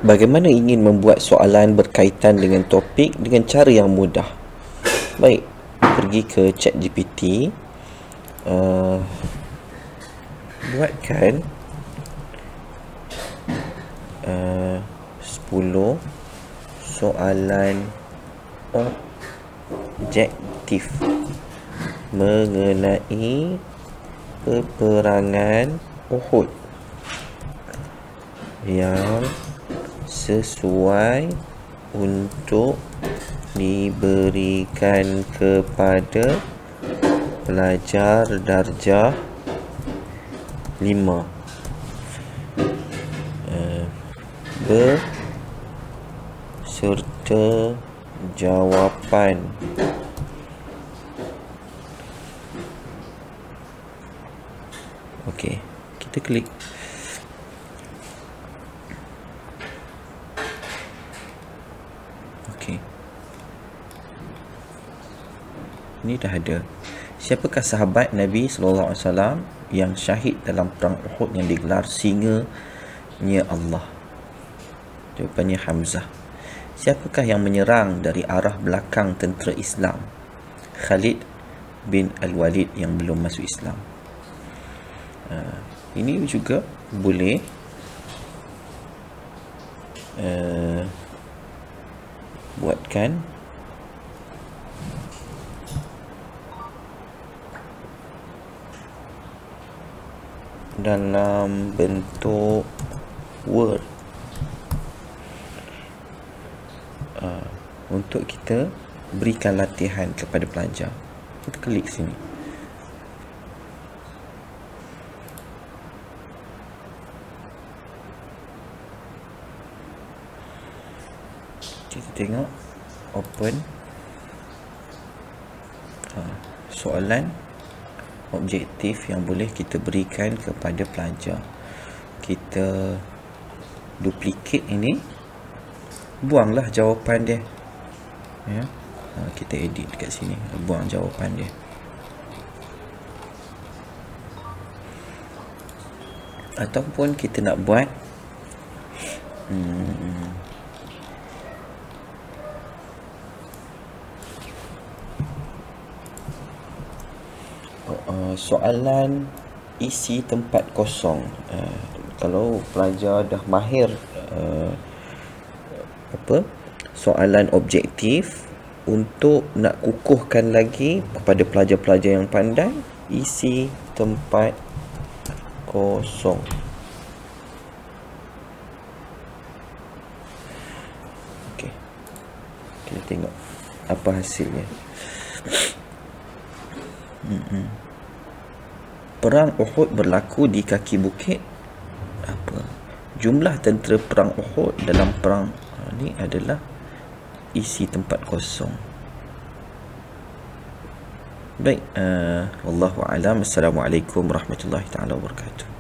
Bagaimana ingin membuat soalan berkaitan dengan topik dengan cara yang mudah? Baik, pergi ke ChatGPT, buatkan 10 soalan objektif mengenai peperangan Uhud yang sesuai untuk diberikan kepada pelajar darjah 5 beserta jawapan. Okey, kita klik. Okey, ini dah ada. Siapakah sahabat Nabi SAW yang syahid dalam perang Uhud yang digelar singanya Allah? Jawapannya Hamzah. Siapakah yang menyerang dari arah belakang tentera Islam? Khalid bin Al-Walid yang belum masuk Islam. Ini juga boleh buatkan dalam bentuk Word untuk kita berikan latihan kepada pelajar. Kita klik sini. Kita tengok open soalan objektif yang boleh kita berikan kepada pelajar. Kita duplicate ini, buanglah jawapan dia ya. Kita edit dekat sini, buang jawapan dia. Ataupun kita nak buat soalan isi tempat kosong. Kalau pelajar dah mahir soalan objektif, untuk nak kukuhkan lagi kepada pelajar-pelajar yang pandai, isi tempat kosong. Okey, kita tengok apa hasilnya. Perang Uhud berlaku di kaki bukit. Apa jumlah tentera perang Uhud dalam perang ini adalah isi tempat kosong. Baik, wallahu a'lam. Assalamualaikum warahmatullahi taala wabarakatuh.